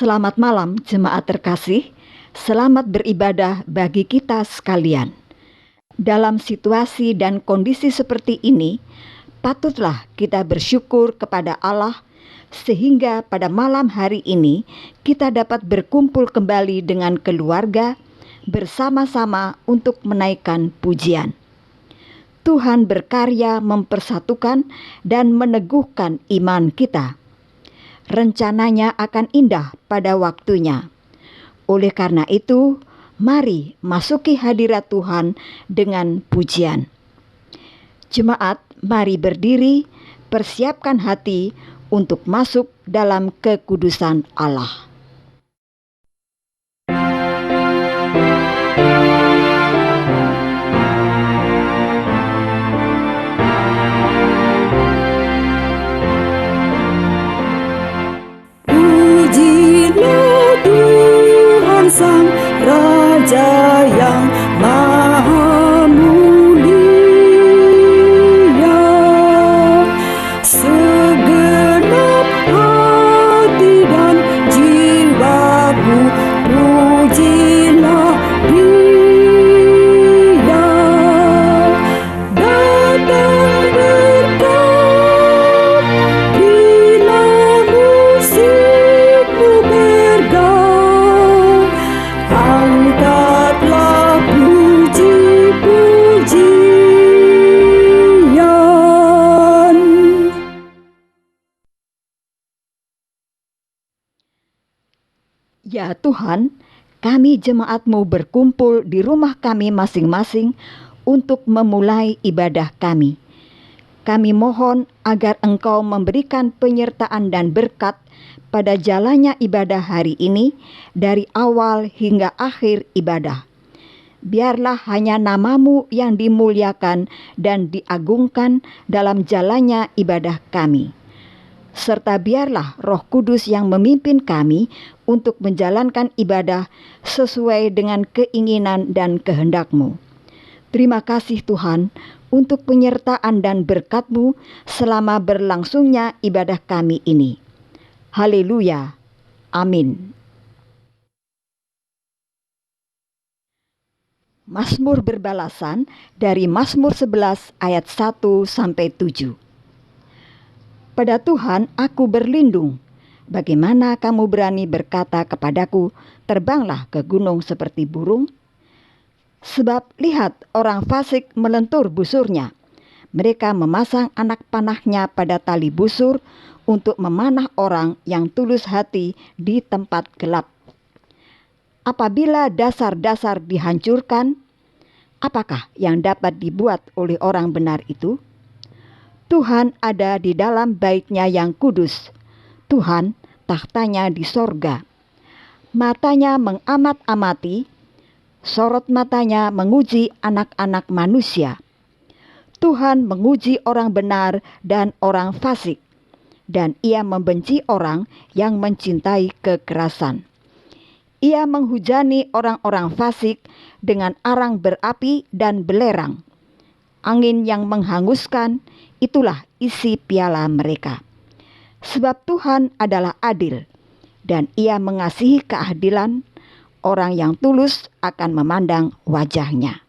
Selamat malam jemaat terkasih, selamat beribadah bagi kita sekalian. Dalam situasi dan kondisi seperti ini, patutlah kita bersyukur kepada Allah sehingga pada malam hari ini kita dapat berkumpul kembali dengan keluarga bersama-sama untuk menaikkan pujian. Tuhan berkarya mempersatukan dan meneguhkan iman kita. Rencananya akan indah pada waktunya. Oleh karena itu, mari masuki hadirat Tuhan dengan pujian. Jemaat, mari berdiri, persiapkan hati untuk masuk dalam kekudusan Allah. Sang Raja yang Maha Mulia, segenap hati dan jiwaku pujilah Dia. Datang berkat bila musikmu bergaung, angkatlah puji-pujian. Ya Tuhan, kami jemaat-Mu berkumpul di rumah kami masing-masing untuk memulai ibadah kami. Kami mohon agar Engkau memberikan penyertaan dan berkat pada jalannya ibadah hari ini dari awal hingga akhir ibadah. Biarlah hanya nama-Mu yang dimuliakan dan diagungkan dalam jalannya ibadah kami. Serta biarlah Roh Kudus yang memimpin kami untuk menjalankan ibadah sesuai dengan keinginan dan kehendak-Mu. Terima kasih Tuhan untuk penyertaan dan berkat-Mu selama berlangsungnya ibadah kami ini. Haleluya. Amin. Mazmur berbalasan dari Mazmur 11 ayat 1-7. Pada Tuhan aku berlindung. Bagaimana kamu berani berkata kepadaku, terbanglah ke gunung seperti burung? Sebab lihat, orang fasik melentur busurnya. Mereka memasang anak panahnya pada tali busur untuk memanah orang yang tulus hati di tempat gelap. Apabila dasar-dasar dihancurkan, apakah yang dapat dibuat oleh orang benar itu? Tuhan ada di dalam bait-Nya yang kudus. Tuhan tahtanya di sorga. Matanya mengamat-amati, sorot matanya menguji anak-anak manusia. Tuhan menguji orang benar dan orang fasik, dan Ia membenci orang yang mencintai kekerasan. Ia menghujani orang-orang fasik dengan arang berapi dan belerang. Angin yang menghanguskan, itulah isi piala mereka. Sebab Tuhan adalah adil, dan Ia mengasihi keadilan. Orang yang tulus akan memandang wajah-Nya.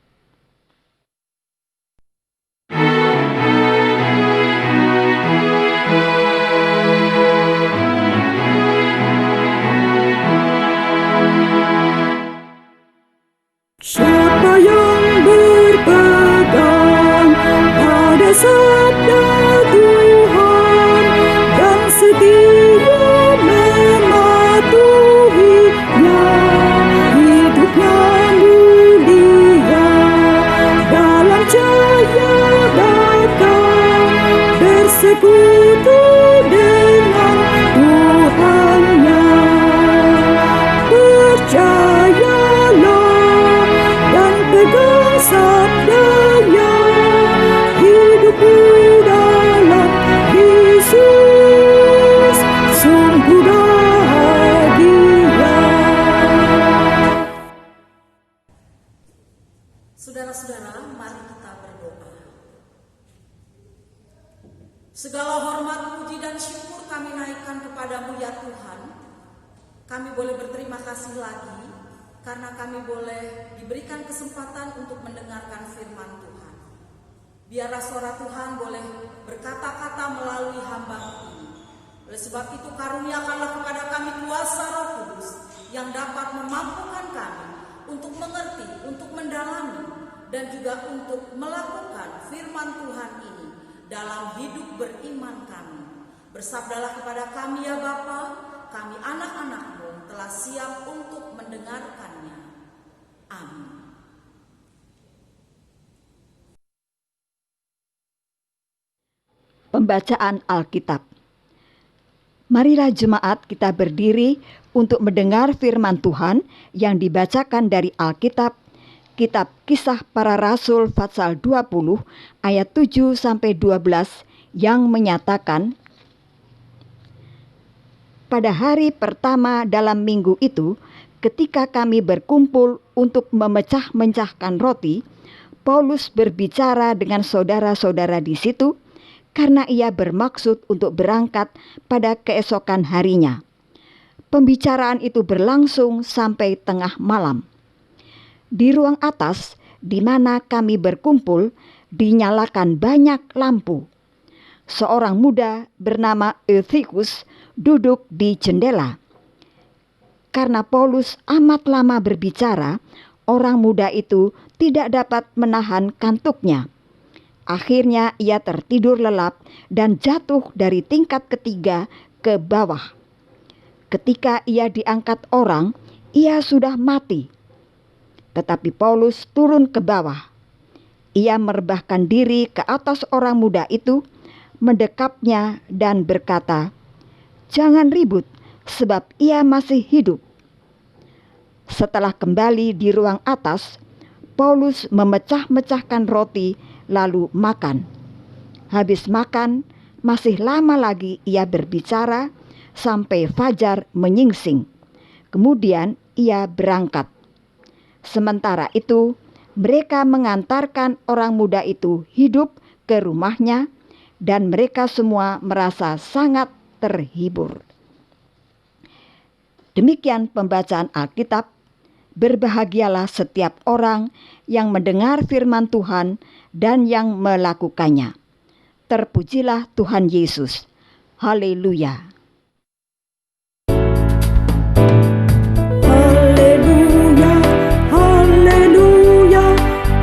Siapa yang berpegang pada sabda Tuhan dan setia mematuhinya, hidupnya mulia dalam cahaya datang bersekutu dengan Tuhannya. Percayalah dan pegang sabdanya, hidupku dalam Yesus sungguh bahagia. Saudara-saudara, mari kita berdoa. Segala hormat, puji dan syukur kami naikkan kepadamu ya Tuhan, Kami boleh berterima kasih lagi karena kami boleh diberikan kesempatan untuk mendengarkan firman Tuhan. Biarlah suara Tuhan boleh berkata-kata melalui hamba ini. Oleh sebab itu karuniakanlah kepada kami kuasa Roh Kudus yang dapat memampukan kami untuk mengerti, untuk mendalami, dan juga untuk melakukan firman Tuhan ini dalam hidup beriman kami. Bersabdalah kepada kami ya Bapa, kami anak-anak-Mu telah siap untuk mendengarkannya. Amin. Pembacaan Alkitab. Marilah jemaat kita berdiri untuk mendengar firman Tuhan yang dibacakan dari Alkitab, Kitab Kisah Para Rasul pasal 20 ayat 7 sampai 12 yang menyatakan, pada hari pertama dalam minggu itu, ketika kami berkumpul untuk memecah-mecahkan roti, Paulus berbicara dengan saudara-saudara di situ karena ia bermaksud untuk berangkat pada keesokan harinya. Pembicaraan itu berlangsung sampai tengah malam. Di ruang atas, di mana kami berkumpul, dinyalakan banyak lampu. Seorang muda bernama Euthikus duduk di jendela. Karena Paulus amat lama berbicara, orang muda itu tidak dapat menahan kantuknya. Akhirnya ia tertidur lelap dan jatuh dari tingkat ketiga ke bawah. Ketika ia diangkat orang, ia sudah mati. Tetapi Paulus turun ke bawah. Ia merebahkan diri ke atas orang muda itu, mendekapnya dan berkata, "Jangan ribut, sebab ia masih hidup." Setelah kembali di ruang atas, Paulus memecah-mecahkan roti lalu makan. Habis makan, masih lama lagi ia berbicara sampai fajar menyingsing. Kemudian ia berangkat. Sementara itu, mereka mengantarkan orang muda itu hidup ke rumahnya dan mereka semua merasa sangat terhibur. Demikian pembacaan Alkitab. Berbahagialah setiap orang yang mendengar firman Tuhan dan yang melakukannya. Terpujilah Tuhan Yesus. Haleluya. Haleluya, haleluya,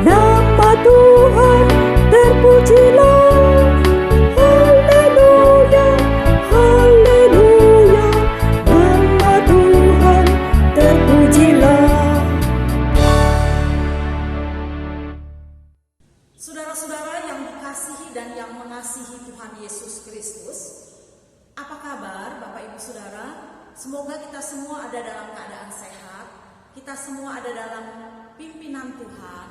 nama Tuhan terpujilah. Haleluya, haleluya, nama Tuhan terpujilah. Saudara-saudara yang dikasihi dan yang mengasihi Tuhan Yesus Kristus, apa kabar Bapak Ibu Saudara? Semoga kita semua ada dalam keadaan sehat, kita semua ada dalam pimpinan Tuhan,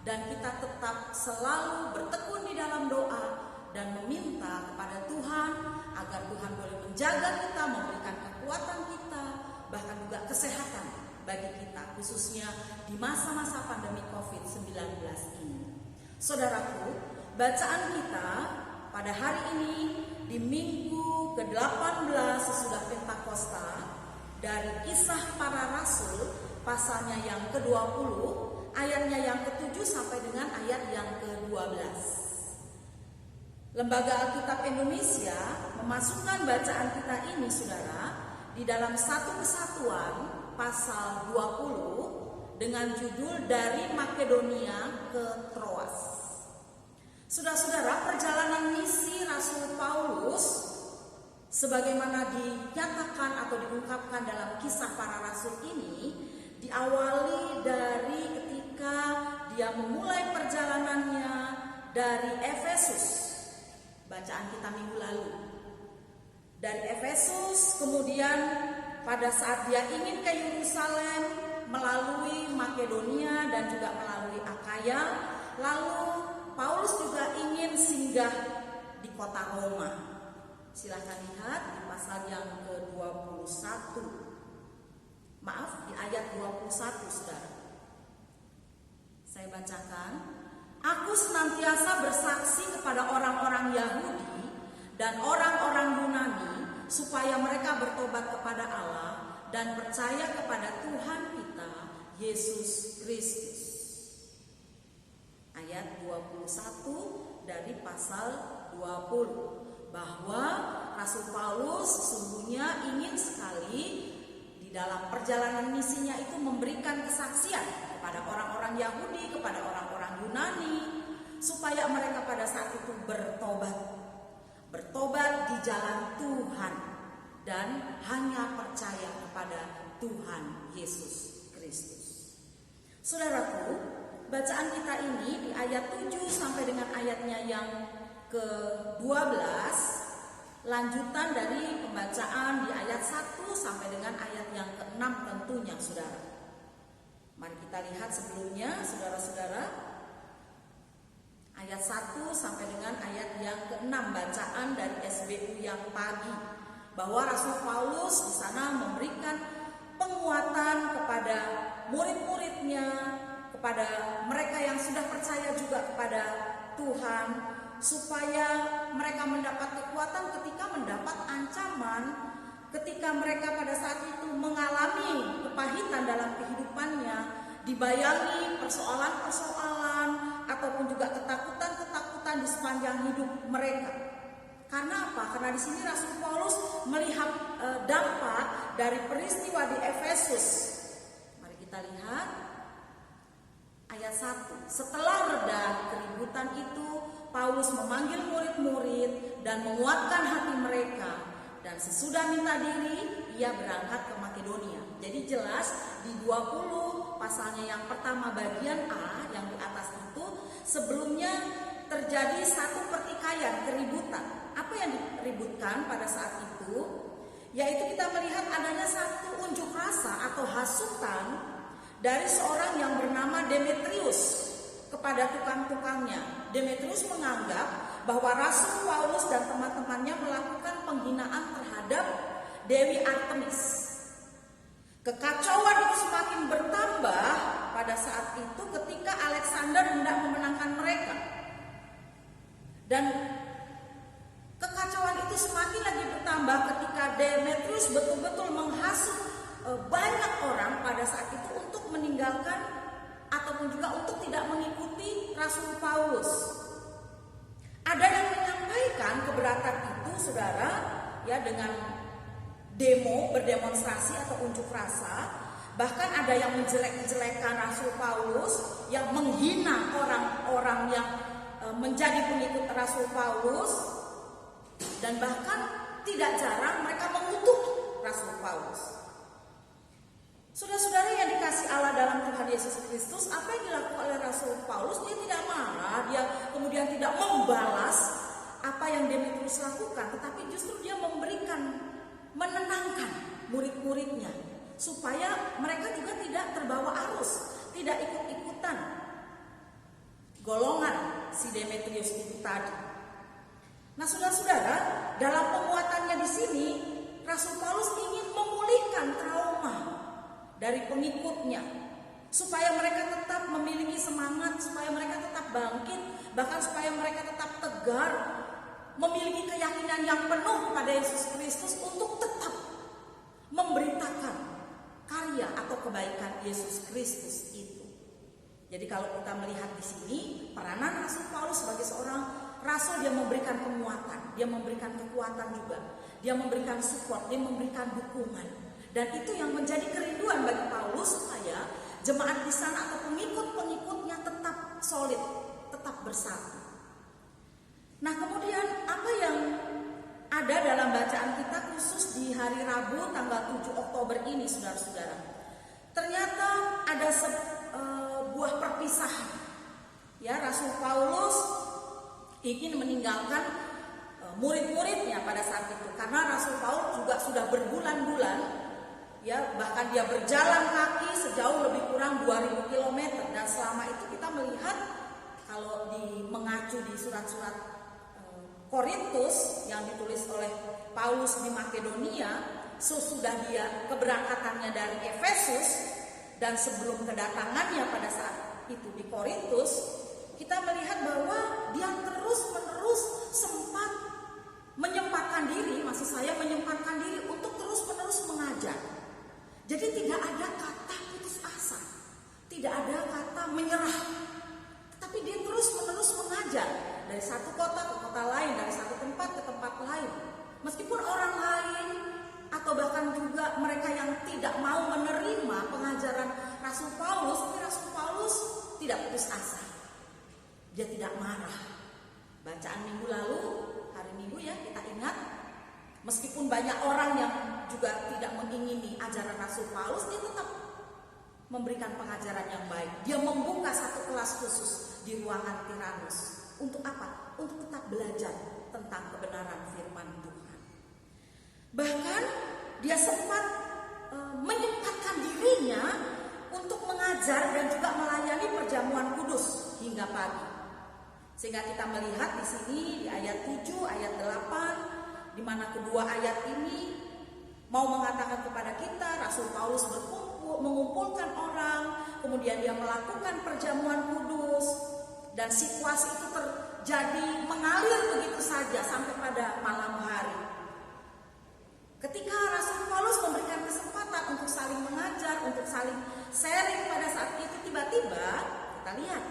dan kita tetap selalu bertekun di dalam doa dan meminta kepada Tuhan agar Tuhan boleh menjaga kita, memberikan kekuatan kita, bahkan juga kesehatan bagi kita, khususnya di masa-masa pandemi COVID-19 ini. Saudaraku, bacaan kita pada hari ini di minggu ke-18 sesudah Pentakosta dari Kisah Para Rasul pasalnya yang ke-20, ayatnya yang ke-7 sampai dengan ayat yang ke-12. Lembaga Alkitab Indonesia memasukkan bacaan kita ini, saudara, di dalam Satu Kesatuan pasal 20 dengan judul Dari Makedonia ke Troas. Saudara-saudara, perjalanan misi Rasul Paulus sebagaimana dinyatakan atau diungkapkan dalam Kisah Para Rasul ini diawali dari ketika dia memulai perjalanannya dari Efesus. Bacaan kita minggu lalu. Dari Efesus, kemudian pada saat dia ingin ke Yerusalem melalui Makedonia dan juga melalui Akaya, lalu Paulus juga ingin singgah di kota Roma. Silahkan lihat di pasal yang ke-21. Maaf, di ayat 21, saudara. Saya bacakan. Aku senantiasa bersaksi kepada orang-orang Yahudi dan orang-orang Yunani supaya mereka bertobat kepada Allah dan percaya kepada Tuhan kita Yesus Kristus. Ayat 21 dari pasal 20, bahwa Rasul Paulus sesungguhnya ingin sekali di dalam perjalanan misinya itu memberikan kesaksian kepada orang-orang Yahudi, kepada orang-orang Yunani, supaya mereka pada saat itu bertobat di jalan Tuhan dan hanya percaya kepada Tuhan Yesus Kristus. Saudaraku, bacaan kita ini di ayat 7 sampai dengan ayatnya yang ke-12, lanjutan dari pembacaan di ayat 1 sampai dengan ayat yang ke-6 tentunya, saudara. Mari kita lihat sebelumnya, saudara-saudara, ayat 1 sampai dengan ayat yang ke-6, bacaan dari SBU yang pagi, bahwa Rasul Paulus di sana memberikan penguatan kepada murid-muridnya, kepada mereka yang sudah percaya juga kepada Tuhan, supaya mereka mendapat kekuatan ketika mendapat ancaman, ketika mereka pada saat itu mengalami kepahitan dalam kehidupannya, dibayangi persoalan-persoalan ataupun juga ketakutan-ketakutan di sepanjang hidup mereka. Karena apa? Karena di sini Rasul Paulus melihat dampak dari peristiwa di Efesus. Mari kita lihat ayat 1. Setelah reda keributan itu, Paulus memanggil murid-murid dan menguatkan hati mereka, dan sesudah minta diri ia berangkat ke Makedonia. Jadi jelas di 20 pasalnya yang pertama bagian A yang di atas itu, sebelumnya terjadi satu pertikaian, keributan. Apa yang diributkan pada saat itu? Yaitu kita melihat adanya satu unjuk rasa atau hasutan dari seorang yang bernama Demetrius kepada tukang-tukangnya. Demetrius menganggap bahwa Rasul Paulus dan teman-temannya melakukan penghinaan terhadap Dewi Artemis. Kekacauan itu semakin bertambah pada saat itu ketika Alexander hendak memenangkan mereka. Dan kekacauan itu semakin lagi bertambah ketika Demetrius betul-betul menghasut banyak orang pada saat itu untuk meninggalkan ataupun juga untuk tidak mengikuti Rasul Paulus. Ada yang menyampaikan keberatan itu, saudara, ya, dengan berdemonstrasi atau unjuk rasa. Bahkan ada yang menjelek-jelekan Rasul Paulus, yang menghina orang-orang yang menjadi pengikut Rasul Paulus, dan bahkan tidak jarang mereka mengutuk Rasul Paulus. Saudara-saudara yang dikasihi Allah dalam Tuhan Yesus Kristus, apa yang dilakukan oleh Rasul Paulus? Dia tidak marah, dia kemudian tidak membalas apa yang Demetrius lakukan, tetapi justru dia menenangkan murid-muridnya supaya mereka juga tidak terbawa arus, tidak ikut-ikutan golongan si Demetrius itu tadi. Nah, saudara-saudara, dalam penguatannya di sini Rasul Paulus ingin memulihkan trauma dari pengikutnya, supaya mereka tetap memiliki semangat, supaya mereka tetap bangkit, bahkan supaya mereka tetap tegar, memiliki keyakinan yang penuh pada Yesus Kristus untuk tetap memberitakan karya atau kebaikan Yesus Kristus itu. Jadi kalau kita melihat di sini peranan Rasul Paulus sebagai seorang rasul, dia memberikan penguatan, dia memberikan kekuatan juga, dia memberikan support, dia memberikan dukungan. Dan itu yang menjadi kerinduan bagi Paulus, supaya jemaat di sana atau pengikut-pengikutnya tetap solid, tetap bersatu. Nah, kemudian apa yang ada dalam bacaan kita khusus di hari Rabu tanggal 7 Oktober ini, saudara-saudara? Ternyata ada sebuah perpisahan. Ya, Rasul Paulus ingin meninggalkan murid-muridnya pada saat itu, karena Rasul Paulus juga sudah berbulan-bulan, ya, bahkan dia berjalan kaki sejauh lebih kurang 2000 km. Dan selama itu kita melihat, kalau mengacu di surat-surat Korintus yang ditulis oleh Paulus di Makedonia, sesudah dia keberangkatannya dari Efesus dan sebelum kedatangannya pada saat itu di Korintus, kita melihat bahwa dia terus-menerus sempat menyempatkan diri untuk terus-menerus mengajar. saja dari satu kota ke kota lain, dari satu tempat ke tempat lain. Meskipun orang lain atau bahkan juga mereka yang tidak mau menerima pengajaran Rasul Paulus, tapi Rasul Paulus tidak putus asa. Dia tidak marah. Bacaan minggu lalu, hari Minggu ya, kita ingat, meskipun banyak orang yang juga tidak mengingini ajaran Rasul Paulus, dia tetap memberikan pengajaran yang baik. Dia membuka satu kelas khusus di ruangan Tiranus. Untuk apa? Untuk tetap belajar tentang kebenaran firman Tuhan. Bahkan dia sempat menyempatkan dirinya untuk mengajar dan juga melayani perjamuan kudus hingga pagi. Sehingga kita melihat di sini di ayat 7, ayat 8, di mana kedua ayat ini mau mengatakan kepada kita Rasul Paulus mengumpulkan orang, kemudian dia melakukan perjamuan kudus, dan situasi itu terjadi mengalir begitu saja sampai pada malam hari. Ketika Rasul Paulus memberikan kesempatan untuk saling mengajar, untuk saling sharing pada saat itu, tiba-tiba kita lihat,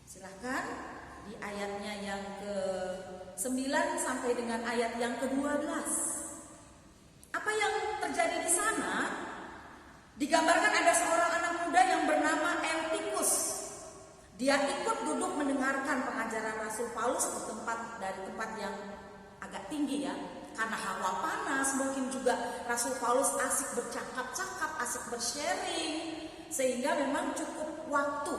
silahkan di ayatnya yang ke-9 sampai dengan ayat yang ke-12. Apa yang terjadi di sana? Digambarkan ada seorang anak muda yang bernama Eutikus. Dia ikut duduk mendengarkan pengajaran Rasul Paulus dari tempat yang agak tinggi ya. Karena hawa panas, mungkin juga Rasul Paulus asik bercakap-cakap, asik bersharing, sehingga memang cukup waktu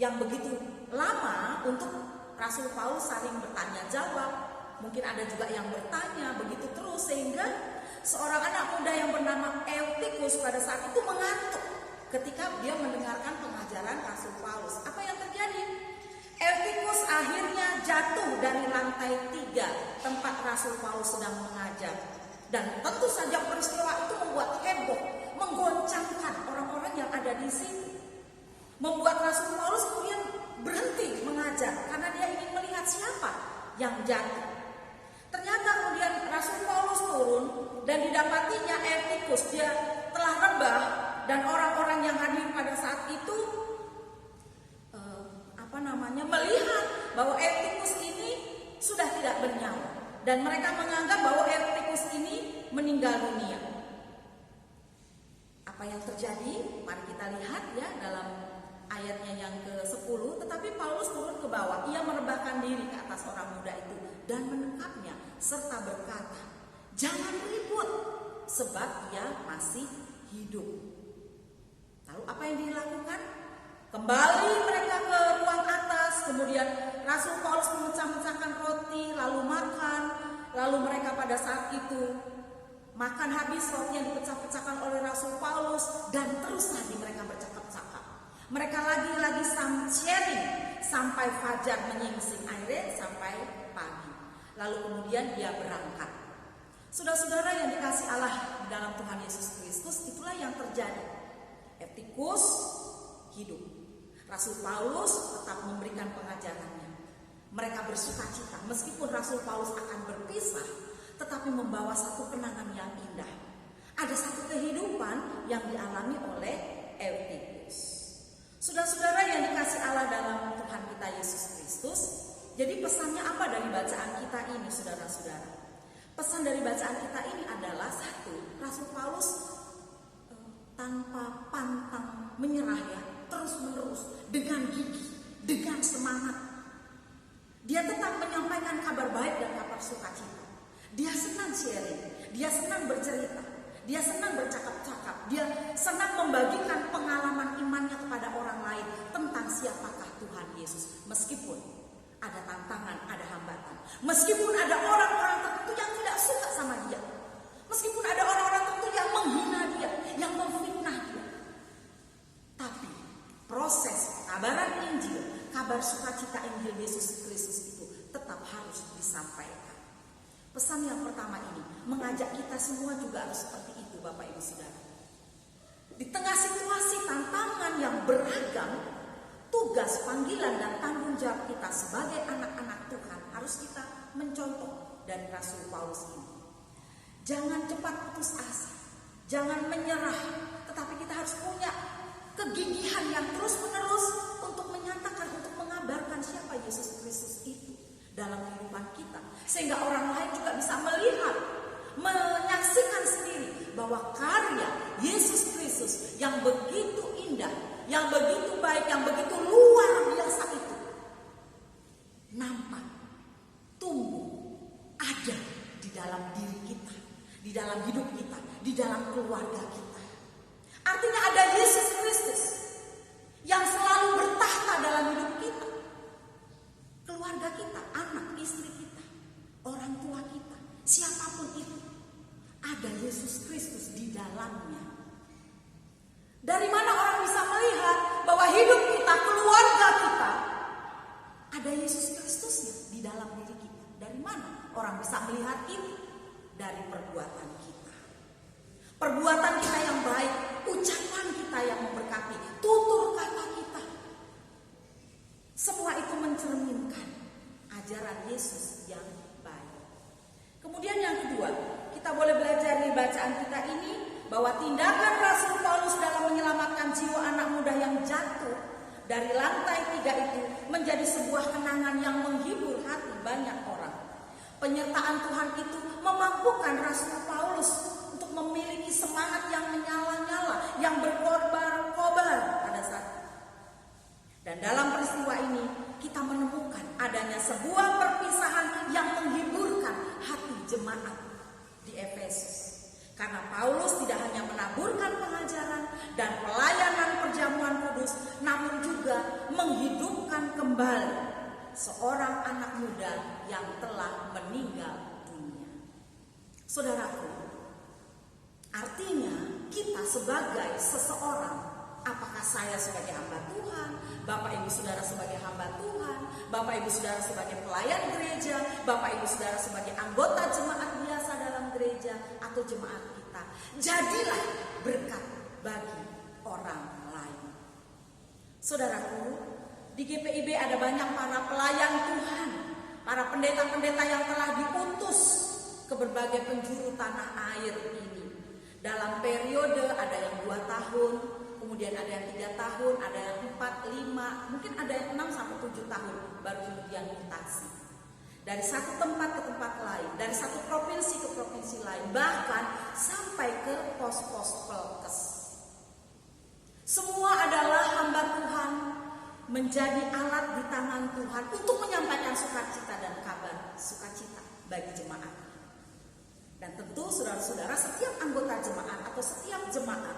yang begitu lama untuk Rasul Paulus saling bertanya jawab. Mungkin ada juga yang bertanya begitu terus, sehingga seorang anak muda yang bernama Eutikus pada saat itu mengantuk ketika dia mendengarkan pengajaran Rasul Paulus. Apa yang terjadi? Eutikus akhirnya jatuh dari lantai 3 tempat Rasul Paulus sedang mengajar. Dan tentu saja peristiwa itu membuat heboh, menggoncangkan orang-orang yang ada di situ. Membuat Rasul Paulus kemudian berhenti mengajar karena dia ingin melihat siapa yang jatuh. Ternyata kemudian Rasul Paulus turun dan didapatinya Eutikus, dia telah rebah, dan orang-orang yang hadir pada saat itu melihat bahwa Eutikus ini sudah tidak bernyawa, dan mereka menganggap bahwa Eutikus ini meninggal dunia. Apa yang terjadi? Mari kita lihat ya dalam ayatnya yang ke-10. Tetapi Paulus turun ke bawah, ia merebahkan diri ke atas orang muda itu dan menekapnya serta berkata, "Jangan ribut, sebab ia masih hidup." Lalu apa yang dilakukan? Kembali mereka ke ruang atas, kemudian Rasul Paulus memecah-mecahkan roti, lalu makan, lalu mereka pada saat itu makan habis roti yang dipecah-pecahkan oleh Rasul Paulus, dan terus lagi mereka bercakap-cakap. Mereka lagi-lagi sharing sampai fajar menyingsing, akhirnya sampai pagi. Lalu kemudian dia berangkat. Saudara-saudara yang dikasih Allah di dalam Tuhan Yesus Kristus, itulah yang terjadi. Eutikus hidup. Rasul Paulus tetap memberikan pengajarannya. Mereka bersuka cita meskipun Rasul Paulus akan berpisah, tetapi membawa satu kenangan yang indah. Ada satu kehidupan yang dialami oleh Eutikus. Saudara-saudara yang dikasih Allah dalam Tuhan kita Yesus Kristus, jadi pesannya apa dari bacaan kita ini, saudara-saudara? Pesan dari bacaan kita ini adalah satu, Rasul Paulus tanpa pantang menyerah ya, terus-menerus dengan gigih, dengan semangat. Dia tetap menyampaikan kabar baik dan kabar sukacita. Dia senang sharing, dia senang bercerita, dia senang bercakap-cakap, dia senang membagikan pengalaman imannya kepada orang lain tentang siapakah Tuhan Yesus. Meskipun ada tantangan, ada hambatan, meskipun ada orang-orang tertentu yang tidak suka sama dia, meskipun ada orang-orang tertentu yang menghina dia, yang memfitnah dia, tapi proses kabaran Injil, kabar sukacita Injil Yesus Kristus itu tetap harus disampaikan. Pesan yang pertama ini mengajak kita semua juga harus seperti itu, Bapak Ibu Saudara. Di tengah situasi tantangan yang beragam, tugas, panggilan, dan tanggung jawab kita sebagai anak-anak Tuhan harus kita mencontoh dari Rasul Paulus ini. Jangan cepat putus asa, jangan menyerah, tetapi kita harus punya kegigihan yang terus-menerus untuk menyatakan, untuk mengabarkan siapa dalam kehidupan kita, sehingga orang lain juga bisa melihat, menyaksikan sendiri bahwa karya Yesus Kristus yang begitu indah, yang begitu baik, yang begitu luar biasa itu nampak, tumbuh, ada di dalam diri kita, di dalam hidup kita, di dalam keluarga kita. Artinya ada Yesus Kristus yang selalu bertahta dalam hidup kita, keluarga kita, anak, istri kita, orang tua kita, siapapun itu, ada Yesus Kristus di dalamnya. Dari mana orang bisa melihat bahwa hidup kita, keluarga kita, ada Yesus Kristusnya di dalam diri kita? Dari mana orang bisa melihat ini? Dari perbuatan kita. Perbuatan kita yang baik, ucapan kita yang memberkati, tutur kata kita. Semua itu mencerminkan ajaran Yesus yang baik. Kemudian yang kedua, kita boleh belajar di bacaan kita ini bahwa tindakan Rasul Paulus dalam menyelamatkan jiwa anak muda yang jatuh dari lantai 3 itu menjadi sebuah kenangan yang menghibur hati banyak orang. Penyertaan Tuhan itu memampukan Rasul Paulus untuk memiliki semangat yang menyala-nyala, yang berkobar-kobar pada saat itu. Dan dalam peristiwa ini kita menemukan adanya sebuah perpisahan yang menghiburkan hati jemaat di Efesus. Karena Paulus tidak hanya menaburkan pengajaran dan pelayanan perjamuan kudus, namun juga menghidupkan kembali seorang anak muda yang telah meninggal dunia. Saudaraku, artinya kita sebagai seseorang, apakah saya sebagai hamba Tuhan, Bapak Ibu Saudara sebagai hamba Tuhan, Bapak Ibu Saudara sebagai pelayan gereja, Bapak Ibu Saudara sebagai anggota jemaat biasa dalam gereja atau jemaat kita, jadilah berkat bagi orang lain. Saudaraku, di GPIB ada banyak para pelayan Tuhan, para pendeta-pendeta yang telah diutus ke berbagai penjuru tanah air ini. Dalam periode ada yang 2 tahun, kemudian ada yang 3 tahun, ada yang 4, 5, mungkin ada yang 6 sampai 7 tahun baru kemudian mutasi. Dari satu tempat ke tempat lain, dari satu provinsi ke provinsi lain, bahkan sampai ke pos-pos pelkes. Semua adalah hamba Tuhan, menjadi alat di tangan Tuhan untuk menyampaikan sukacita dan kabar sukacita bagi jemaat. Dan tentu saudara-saudara, setiap anggota jemaat atau setiap jemaat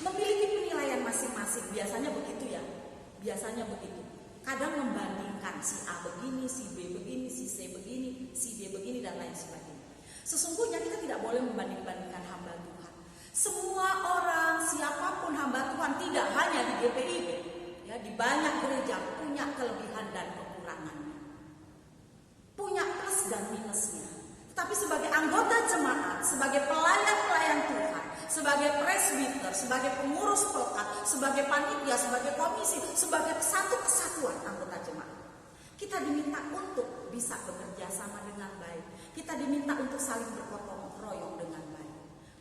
memiliki penilaian masing-masing. Biasanya begitu ya, biasanya begitu. Kadang membandingkan si A begini, si B begini, si C begini, si D begini, dan lain sebagainya. Sesungguhnya kita tidak boleh membanding-bandingkan hamba Tuhan. Semua orang, siapapun hamba Tuhan, tidak hanya di GPIB, ya, di banyak gereja punya kelebihan dan kekurangannya, punya plus dan minusnya. Tapi sebagai anggota jemaat, sebagai pelayan-pelayan Tuhan, sebagai presbiter, sebagai pengurus pelkat, sebagai panitia, sebagai komisi, sebagai satu kesatuan anggota jemaat, kita diminta untuk bisa bekerja sama dengan baik. Kita diminta untuk saling bergotong royong dengan baik.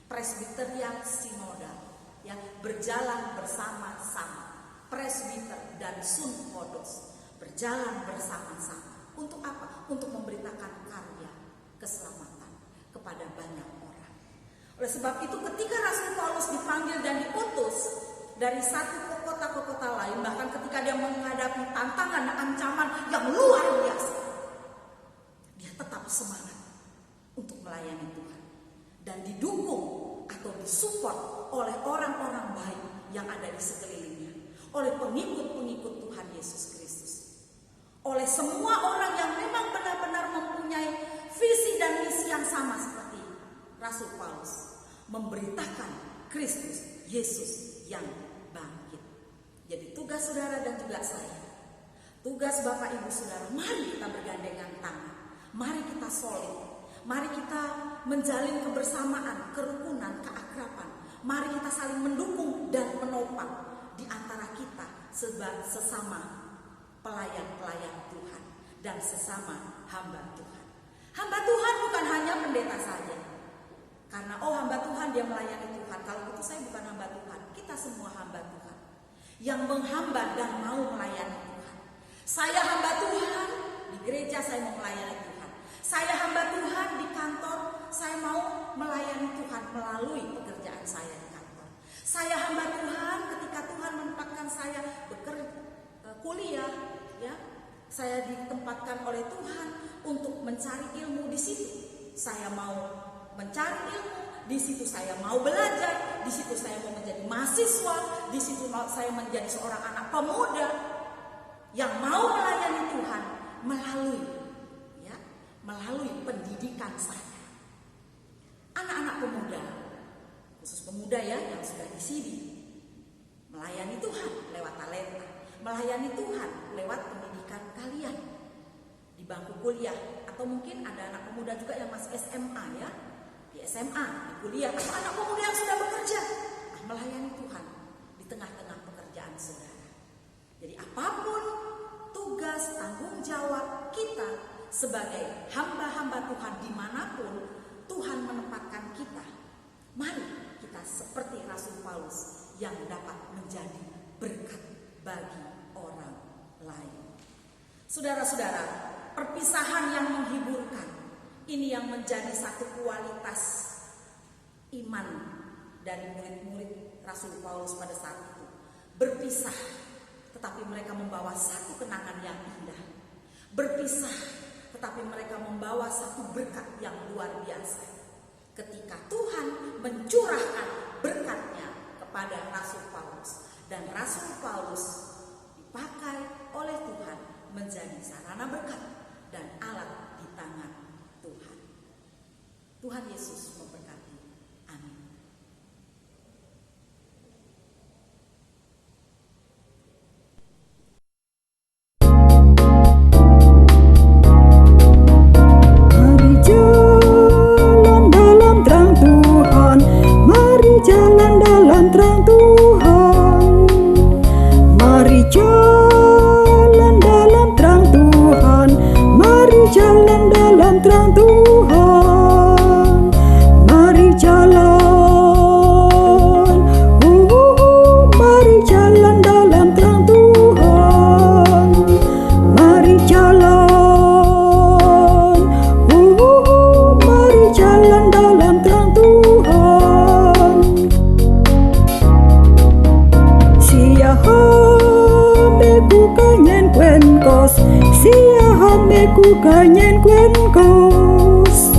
Presbiterian sinodal, yang berjalan bersama-sama. Presbiter dan sunhodos berjalan bersama-sama. Untuk apa? Untuk memberitakan karya keselamatan kepada banyak orang. Oleh sebab itu, ketika Rasul Paulus dipanggil dan diutus dari satu kota ke kota lain, bahkan ketika dia menghadapi tantangan dan ancaman yang luar biasa, dia tetap semangat untuk melayani Tuhan dan didukung atau disupport oleh orang-orang baik yang ada di sekelilingnya, oleh pengikut-pengikut Tuhan Yesus Kristus, oleh semua orang yang memang benar-benar mempunyai visi dan misi yang sama seperti Rasul Paulus, memberitakan Kristus Yesus yang bangkit. Jadi tugas saudara dan juga saya, tugas Bapak Ibu Saudara, mari kita bergandengan tangan, mari kita solid, mari kita menjalin kebersamaan, kerukunan, keakraban, mari kita saling mendukung dan menopang di antara kita sesama pelayan-pelayan Tuhan dan sesama hamba Tuhan. Hamba Tuhan bukan hanya pendeta saja. Karena hamba Tuhan dia melayani Tuhan. Kalau itu saya bukan hamba Tuhan. Kita semua hamba Tuhan yang menghamba dan mau melayani Tuhan. Saya hamba Tuhan di gereja gereja, saya mau melayani Tuhan. Saya hamba Tuhan di kantor, saya mau melayani Tuhan melalui pekerjaan saya di kantor. Saya hamba Tuhan ketika Tuhan menempatkan saya kuliah, ya. Saya ditempatkan oleh Tuhan untuk mencari ilmu di situ. Saya mau mencari ilmu, di situ saya mau belajar, di situ saya mau menjadi mahasiswa, di situ saya menjadi seorang anak pemuda yang mau melayani Tuhan melalui pendidikan saya. Anak-anak pemuda, khusus pemuda ya yang sudah di sini, melayani Tuhan lewat talenta, melayani Tuhan lewat pendidikan kalian di bangku kuliah, atau mungkin ada anak pemuda juga yang masih SMA ya, di SMA, di kuliah, atau anak pemuda yang sudah bekerja, melayani Tuhan di tengah-tengah pekerjaan saudara. Jadi apapun tugas tanggung jawab kita sebagai hamba-hamba Tuhan dimanapun Tuhan menempatkan kita, mari kita seperti Rasul Paulus yang dapat menjadi berkat bagi orang lain. Saudara-saudara, perpisahan yang menghiburkan ini yang menjadi satu kualitas iman dari murid-murid Rasul Paulus pada saat itu. Berpisah, tetapi mereka membawa satu kenangan yang indah. Berpisah, tetapi mereka membawa satu berkat yang luar biasa. Ketika Tuhan mencurahkan berkatnya kepada Rasul Paulus, dan Rasul Paulus dipakai oleh Tuhan menjadi sarana berkat dan alat di tangan Tuhan. Tuhan Yesus memberkati. Amin. Jalan dalam terang Tuhan, mari jalan dalam terang Tuhan, mari jalan dalam terang Tuhan, mari jalan, mari jalan dalam terang Tuhan, mari jalan, mari jalan dalam terang Tuhan. Ku kanyen kwen kos,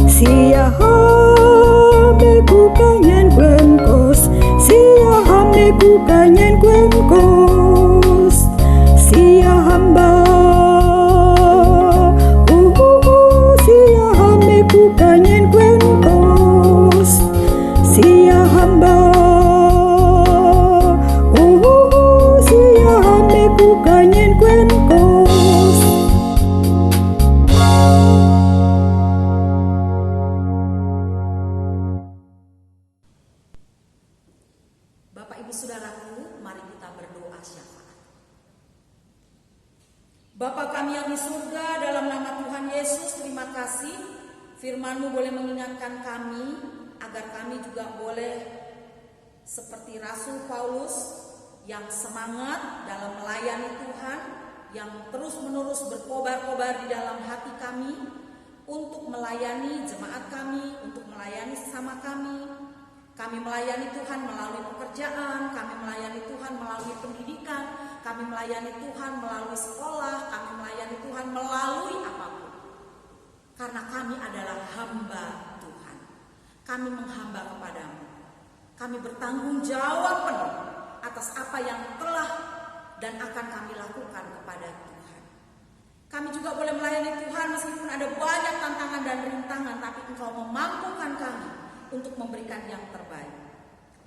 sia hame ku kanyen kwen kos, sia hame ku kanyen kwen kos, sia hamba, sia hame ku kanyen kwen kos, sia hamba, sia hame ku kanyen kwen kos. Bapak Ibu Saudaraku, mari kita berdoa syafaat. Bapa kami yang di surga, dalam nama Tuhan Yesus, terima kasih firman-Mu boleh mengingatkan kami agar kami juga boleh seperti Rasul Paulus yang semangat dalam melayani Tuhan, yang terus-menerus berkobar-kobar di dalam hati kami untuk melayani jemaat kami, untuk melayani sesama kami. Kami melayani Tuhan melalui pekerjaan, kami melayani Tuhan melalui pendidikan, kami melayani Tuhan melalui sekolah, kami melayani Tuhan melalui apapun. Karena kami adalah hamba Tuhan. Kami menghamba kepadamu. Kami bertanggung jawab penuh atas apa yang telah dan akan kami lakukan kepada Tuhan. Kami juga boleh melayani Tuhan meskipun ada banyak tantangan dan rintangan, tapi Engkau memampukan kami untuk memberikan yang terbaik.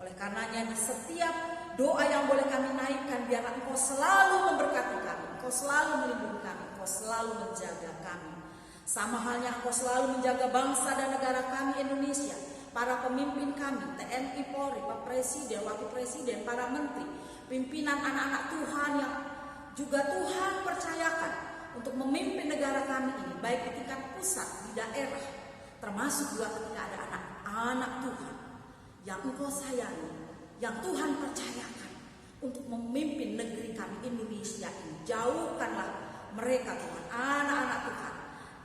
Oleh karenanya di setiap doa yang boleh kami naikkan, biarlah Engkau selalu memberkati kami, Engkau selalu melindungi kami, Engkau selalu menjaga kami. Sama halnya Engkau selalu menjaga bangsa dan negara kami Indonesia, para pemimpin kami, TNI, Polri, Pak Presiden, Wakil Presiden, para menteri, pimpinan anak-anak Tuhan yang juga Tuhan percayakan untuk memimpin negara kami ini, baik di tingkat pusat, di daerah, termasuk juga ketika ada anak Tuhan yang Engkau sayangi, yang Tuhan percayakan untuk memimpin negeri kami Indonesia ini. Jauhkanlah mereka Tuhan, anak-anak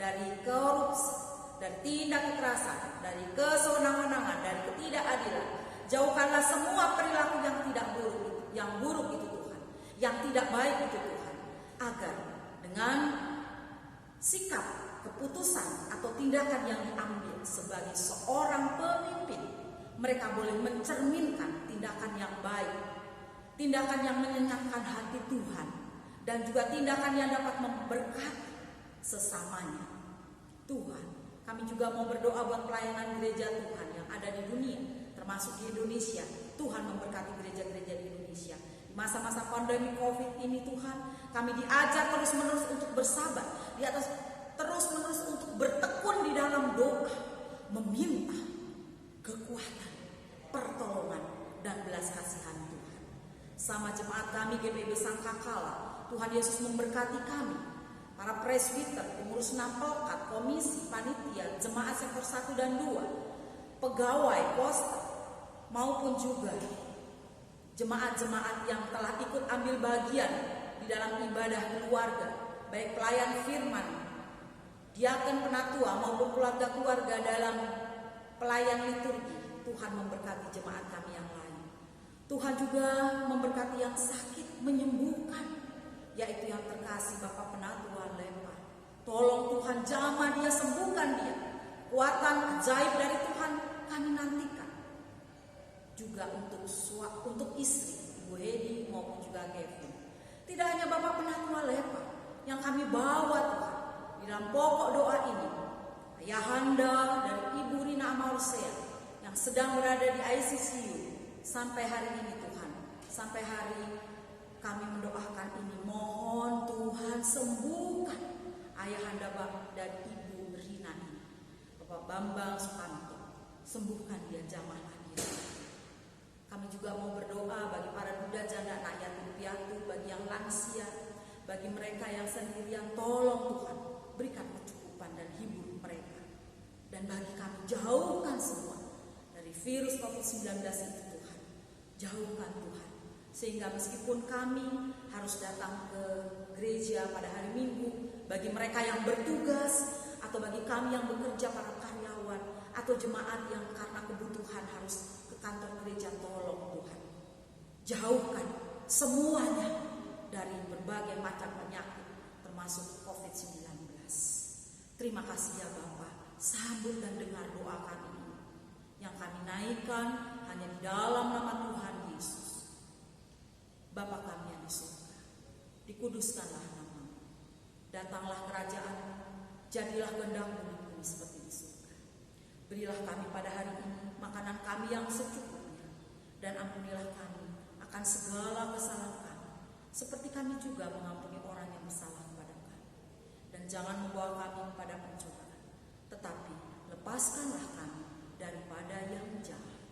dari korupsi, dari tindak kekerasan, dari kesewenang-wenangan, dari ketidakadilan. Jauhkanlah semua perilaku yang buruk itu Tuhan, yang tidak baik itu Tuhan, agar dengan sikap, keputusan atau tindakan yang diambil sebagai seorang pemimpin, mereka boleh mencerminkan tindakan yang baik, tindakan yang menyenangkan hati Tuhan, dan juga tindakan yang dapat memberkati sesamanya. Tuhan, kami juga mau berdoa buat pelayanan gereja Tuhan yang ada di dunia, termasuk di Indonesia. Tuhan memberkati gereja-gereja di Indonesia. Di masa-masa pandemi COVID ini Tuhan, kami diajar terus-menerus untuk bersabar, terus-menerus untuk bertekun di dalam doa, meminta kekuatan, pertolongan, dan belas kasihan Tuhan. Sama jemaat kami GPB Sangkakala, Tuhan Yesus memberkati kami, para presbiter, pengurus Napelkat, komisi, panitia, jemaat sektor 1 dan 2, pegawai, poster, maupun juga jemaat-jemaat yang telah ikut ambil bagian di dalam ibadah keluarga, baik pelayan firman, diaken penatua maupun keluarga-keluarga dalam pelayan liturgi. Tuhan memberkati jemaat kami yang lain. Tuhan juga memberkati yang sakit, menyembuhkan, yaitu yang terkasih Bapak Penatua Lepa. Tolong Tuhan, jamah dia, sembuhkan dia. Kuatan ajaib dari Tuhan kami nantikan. Juga untuk istri Ibu Hedi maupun juga Kevin. Tidak hanya Bapak Penatua Lepa yang kami bawa Tuhan di dalam pokok doa ini, Ayahanda dari Ibu Rina Amarsea yang sedang berada di ICCU sampai hari ini Tuhan, sampai hari kami mendoakan ini, mohon Tuhan sembuhkan Ayahanda dan Ibu Rina ini, Bapak Bambang Sukanto, sembuhkan dia, jamahlah dia. Kami juga mau berdoa bagi para duda, janda, anak yatim piatu, bagi yang lansia, bagi mereka yang sendirian. Tolong Tuhan, berikan kecukupan dan hibur mereka. Dan bagi kami, jauhkan semua dari virus COVID-19 itu Tuhan. Jauhkan Tuhan, sehingga meskipun kami harus datang ke gereja pada hari Minggu, bagi mereka yang bertugas atau bagi kami yang bekerja, para karyawan atau jemaat yang karena kebutuhan harus ke kantor gereja, tolong Tuhan, jauhkan semuanya dari berbagai macam penyakit termasuk COVID-19. Terima kasih ya Bapa, sambut dan dengar doa kami ini yang kami naikkan hanya di dalam nama Tuhan Yesus. Bapa kami yang di surga, dikuduskanlah namamu, datanglah kerajaan-Mu, jadilah kehendak-Mu di bumi seperti di surga. Berilah kami pada hari ini makanan kami yang secukupnya, dan ampunilah kami akan segala kesalahan kami, seperti kami juga mengampuni orang yang bersalah kepada kami. Dan jangan membawa kami kepada pencobaan, tetapi lepaskanlah kami daripada yang jahat.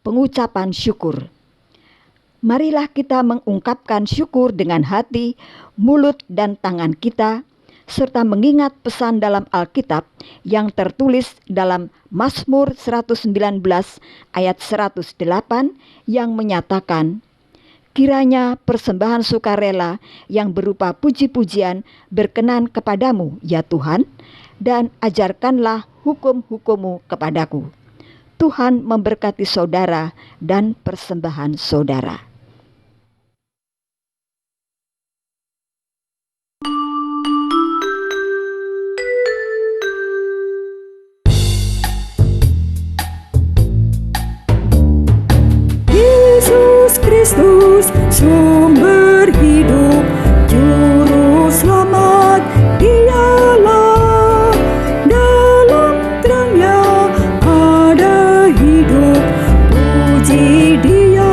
Pengucapan syukur. Marilah kita mengungkapkan syukur dengan hati, mulut, dan tangan kita, serta mengingat pesan dalam Alkitab yang tertulis dalam Mazmur 119 ayat 108 yang menyatakan, kiranya persembahan sukarela yang berupa puji-pujian berkenan kepadamu, ya Tuhan, dan ajarkanlah hukum-hukum-Mu kepadaku. Tuhan memberkati saudara dan persembahan saudara. Yesus Kristus, sumber hidup, juru selamat, Dialah. Dalam terangnya ada hidup, puji Dia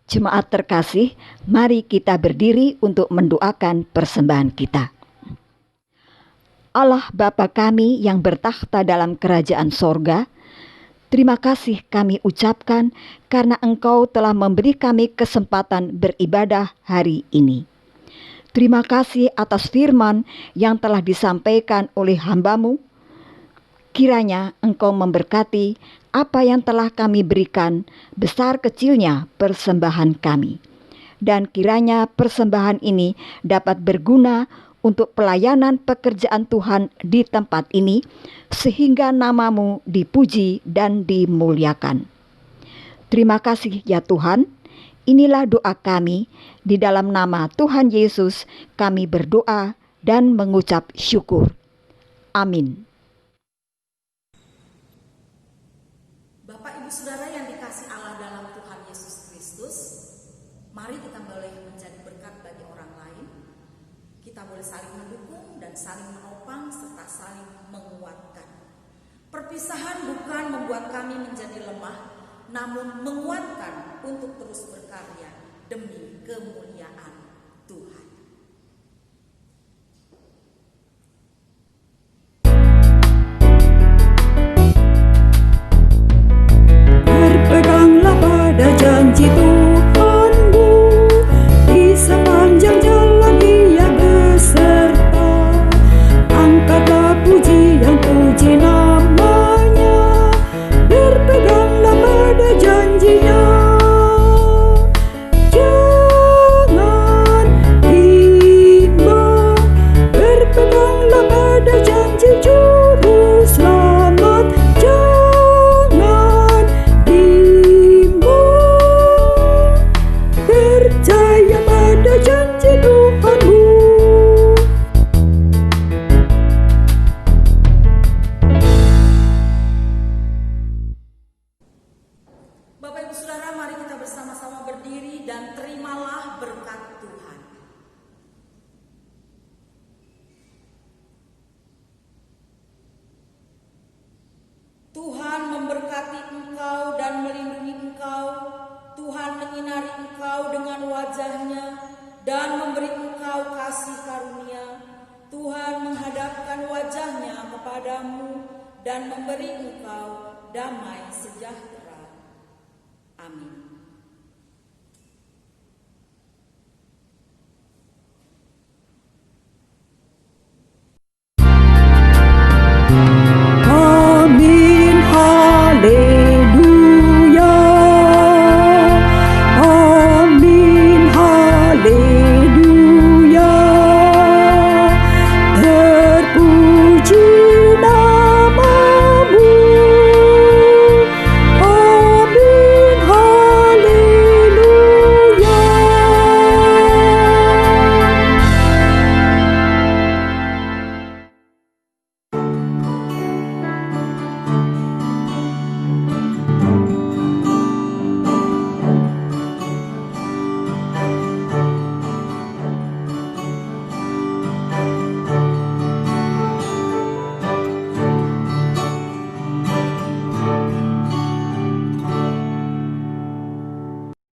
Jemaat terkasih, mari kita berdiri untuk mendoakan persembahan kita. Allah Bapa kami yang bertakhta dalam kerajaan sorga, terima kasih kami ucapkan karena Engkau telah memberi kami kesempatan beribadah hari ini. Terima kasih atas firman yang telah disampaikan oleh hamba-Mu. Kiranya Engkau memberkati apa yang telah kami berikan, besar kecilnya persembahan kami. Dan kiranya persembahan ini dapat berguna untuk pelayanan pekerjaan Tuhan di tempat ini, sehingga nama-Mu dipuji dan dimuliakan. Terima kasih ya Tuhan, inilah doa kami, di dalam nama Tuhan Yesus kami berdoa dan mengucap syukur. Amin. Bapak Ibu Saudara yang dikasih Allah dalam Tuhan Yesus Kristus, mari kita boleh menjadi berkat bagi orang lain. Kita boleh saling mendukung dan saling menopang serta saling menguatkan. Perpisahan bukan membuat kami menjadi lemah, namun menguatkan untuk terus berkarya demi kemuliaan Tuhan. Berpeganglah pada janji Tuhanmu, di sepanjang jalan Ia beserta. Angkatlah pujian, puji namanya, berpeganglah pada janjinya. Jangan bimbang, berpeganglah pada janji Juru Selamat. Jangan bimbang, percaya pada janji Tuhanmu. Bapak Ibu Saudara, mari kita bersama-sama berdiri dan terimalah berkat Tuhan. Tuhan memberkati engkau dan melindungi engkau. Tuhan menyinari engkau dengan wajah-Nya dan memberi engkau kasih karunia. Tuhan menghadapkan wajah-Nya kepadamu dan memberi engkau damai sejahtera. Amin.